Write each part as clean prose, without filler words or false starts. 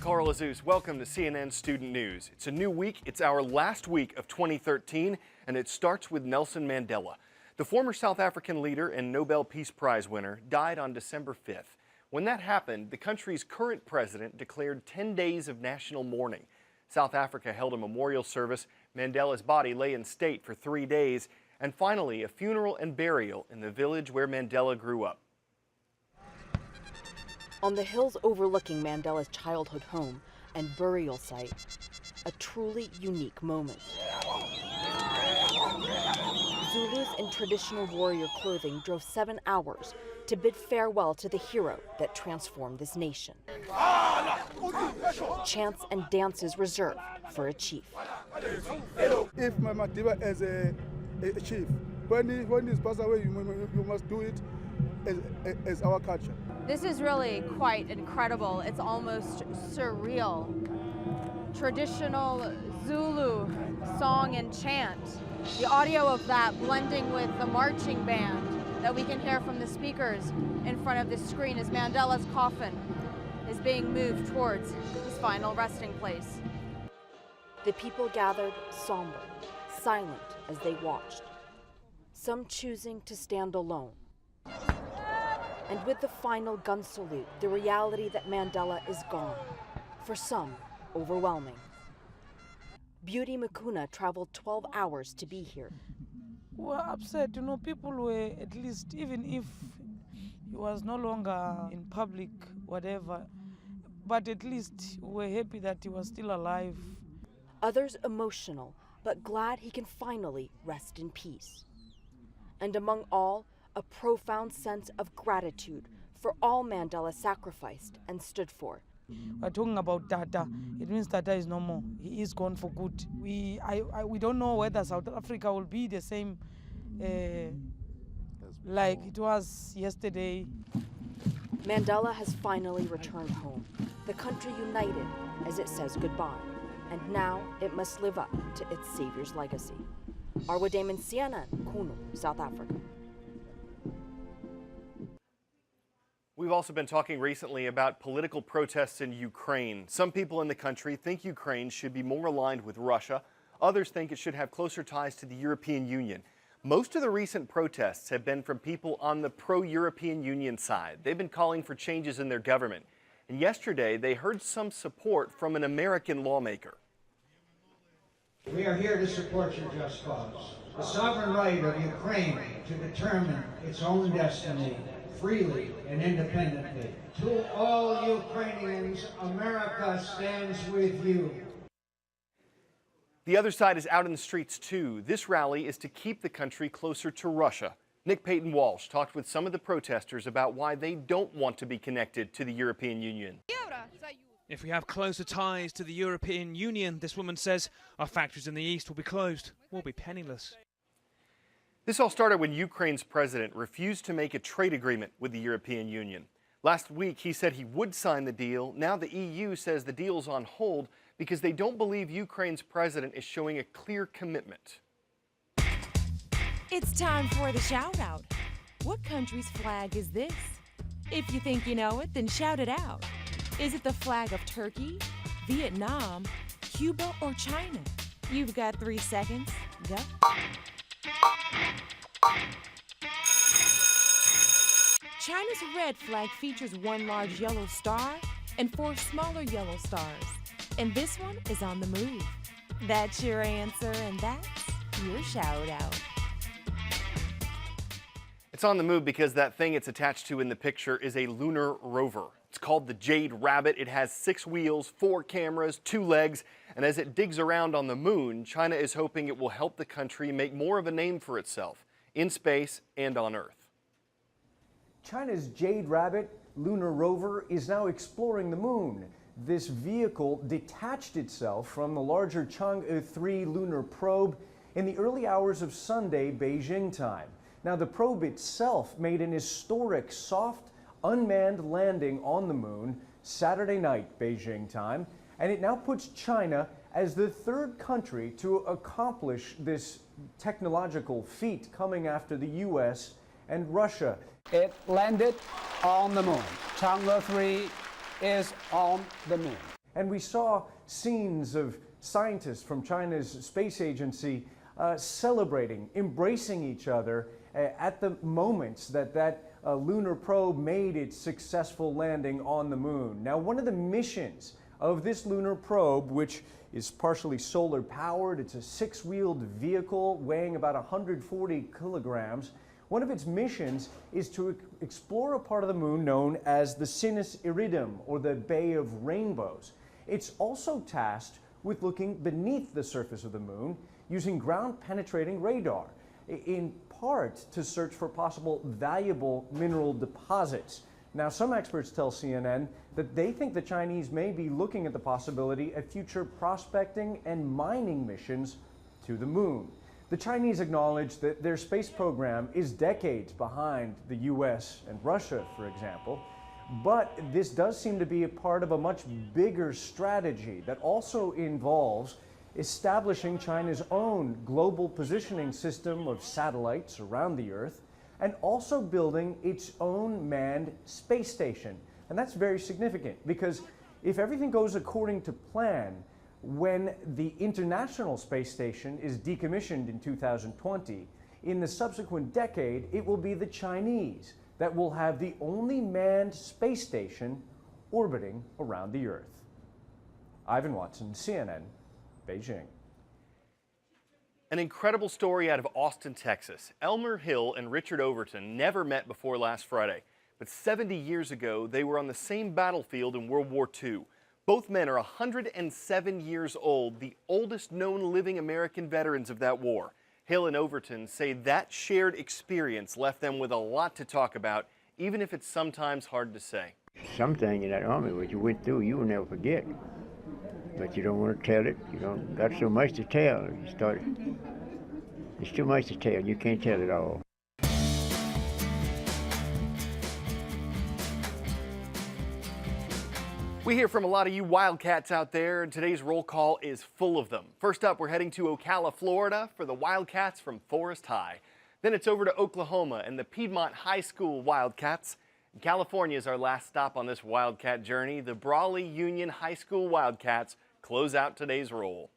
Carl Azus. Welcome to CNN Student News. It's a new week. It's our last week of 2013, and it starts with Nelson Mandela. The former South African leader and Nobel Peace Prize winner died on December 5th. When that happened, the country's current president declared 10 days of national mourning. South Africa held a memorial service. Mandela's body lay in state for 3 days, and finally a funeral and burial in the village where Mandela grew up. On the hills overlooking Mandela's childhood home and burial site, a truly unique moment. Zulus in traditional warrior clothing drove 7 hours to bid farewell to the hero that transformed this nation. Chants and dances reserved for a chief. If Madiba is a chief, when he's passed away, you must do it as our culture. This is really quite incredible. It's almost surreal. Traditional Zulu song and chant. The audio of that blending with the marching band that we can hear from the speakers in front of the screen as Mandela's coffin is being moved towards his final resting place. The people gathered somber, silent as they watched, some choosing to stand alone. And with the final gun salute, the reality that Mandela is gone, for some, overwhelming. Beauty Makuna traveled 12 hours to be here. We were upset, people were, at least, even if he was no longer in public, whatever, but at least we were happy that he was still alive. Others emotional, but glad he can finally rest in peace. And among all, a profound sense of gratitude for all Mandela sacrificed and stood for. We're talking about Tata. It means Tata is no more. He is gone for good. We don't know whether South Africa will be the same like it was yesterday. Mandela has finally returned home, the country united as it says goodbye. And now it must live up to its savior's legacy. Arwa Damon, CNN, Kunu, South Africa. We've also been talking recently about political protests in Ukraine. Some people in the country think Ukraine should be more aligned with Russia. Others think it should have closer ties to the European Union. Most of the recent protests have been from people on the pro-European Union side. They've been calling for changes in their government. And yesterday, they heard some support from an American lawmaker. We are here to support your just cause. The sovereign right of Ukraine to determine its own destiny freely and independently. To all Ukrainians, America stands with you. The other side is out in the streets too. This rally is to keep the country closer to Russia. Nick Payton-Walsh talked with some of the protesters about why they don't want to be connected to the European Union. If we have closer ties to the European Union, this woman says, our factories in the east will be closed. We'll be penniless. This all started when Ukraine's president refused to make a trade agreement with the European Union. Last week, he said he would sign the deal. Now the EU says the deal's on hold because they don't believe Ukraine's president is showing a clear commitment. It's time for the shout out. What country's flag is this? If you think you know it, then shout it out. Is it the flag of Turkey, Vietnam, Cuba, or China? You've got 3 seconds. Go. China's red flag features 1 large yellow star and 4 smaller yellow stars. And this one is on the move. That's your answer, and that's your shout out. It's on the move because that thing it's attached to in the picture is a lunar rover. It's called the Jade Rabbit. It has 6 wheels, 4 cameras, 2 legs, and as it digs around on the moon, China is hoping it will help the country make more of a name for itself in space and on Earth. China's Jade Rabbit lunar rover is now exploring the moon. This vehicle detached itself from the larger Chang'e 3 lunar probe in the early hours of Sunday, Beijing time. Now, the probe itself made an historic soft, unmanned landing on the moon Saturday night, Beijing time, and it now puts China as the 3rd country to accomplish this technological feat, coming after the U.S. and Russia. It landed on the moon. Chang'e 3 is on the moon. And we saw scenes of scientists from China's space agency celebrating, embracing each other at the moments that lunar probe made its successful landing on the moon. Now, one of the missions of this lunar probe, which is partially solar powered, it's a 6-wheeled vehicle weighing about 140 kilograms. One of its missions is to explore a part of the moon known as the Sinus Iridum, or the Bay of Rainbows. It's also tasked with looking beneath the surface of the moon using ground-penetrating radar, in part to search for possible valuable mineral deposits. Now, some experts tell CNN that they think the Chinese may be looking at the possibility of future prospecting and mining missions to the moon. The Chinese acknowledge that their space program is decades behind the US and Russia, for example, but this does seem to be a part of a much bigger strategy that also involves establishing China's own global positioning system of satellites around the Earth, and also building its own manned space station. And that's very significant, because if everything goes according to plan, when the International Space Station is decommissioned in 2020, in the subsequent decade, it will be the Chinese that will have the only manned space station orbiting around the Earth. Ivan Watson, CNN, Beijing. An incredible story out of Austin, Texas. Elmer Hill and Richard Overton never met before last Friday, but 70 years ago, they were on the same battlefield in World War II. Both men are 107 years old, the oldest known living American veterans of that war. Hill and Overton say that shared experience left them with a lot to talk about, even if it's sometimes hard to say. Something in that army, what you went through, you will never forget. But you don't want to tell it. You don't got so much to tell. It's too much to tell. You can't tell it all. We hear from a lot of you Wildcats out there, and today's roll call is full of them. First up, we're heading to Ocala, Florida for the Wildcats from Forest High. Then it's over to Oklahoma and the Piedmont High School Wildcats. And California is our last stop on this Wildcat journey. The Brawley Union High School Wildcats close out today's roll.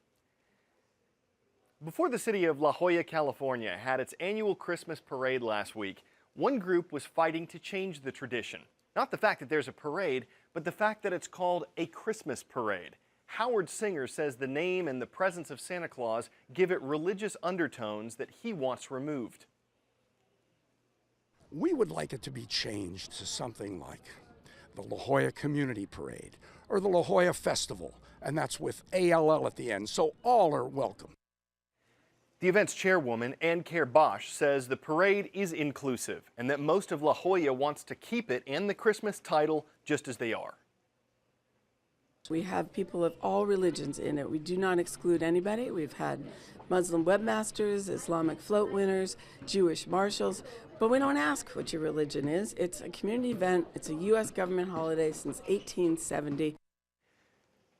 Before the city of La Jolla, California had its annual Christmas parade last week, one group was fighting to change the tradition. Not the fact that there's a parade, but the fact that it's called a Christmas parade. Howard Singer says the name and the presence of Santa Claus give it religious undertones that he wants removed. We would like it to be changed to something like the La Jolla Community Parade or the La Jolla Festival, and that's with ALL at the end, so all are welcome. The event's chairwoman, Ann Kerr Bosch, says the parade is inclusive and that most of La Jolla wants to keep it and the Christmas title just as they are. We have people of all religions in it. We do not exclude anybody. We've had Muslim webmasters, Islamic float winners, Jewish marshals, but we don't ask what your religion is. It's a community event. It's a U.S. government holiday since 1870.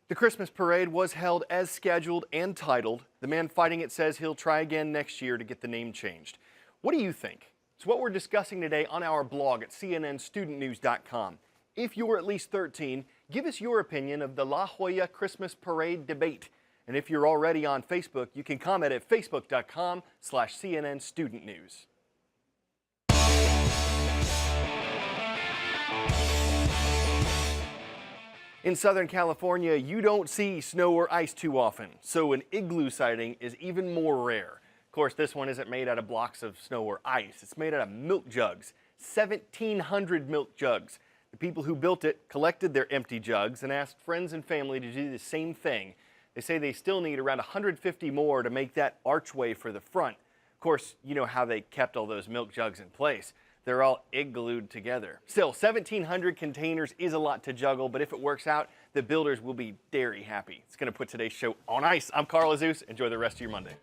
The Christmas parade was held as scheduled and titled. The man fighting it says he'll try again next year to get the name changed. What do you think? It's what we're discussing today on our blog at cnnstudentnews.com. If you're at least 13, give us your opinion of the La Jolla Christmas Parade debate. And if you're already on Facebook, you can comment at facebook.com/cnnstudentnews. In Southern California, you don't see snow or ice too often, so an igloo sighting is even more rare. Of course, this one isn't made out of blocks of snow or ice. It's made out of milk jugs, 1,700 milk jugs. The people who built it collected their empty jugs and asked friends and family to do the same thing. They say they still need around 150 more to make that archway for the front. Of course, you know how they kept all those milk jugs in place. They're all iglooed together. Still, 1,700 containers is a lot to juggle, but if it works out, the builders will be very happy. It's going to put today's show on ice. I'm Carl Azuz. Enjoy the rest of your Monday.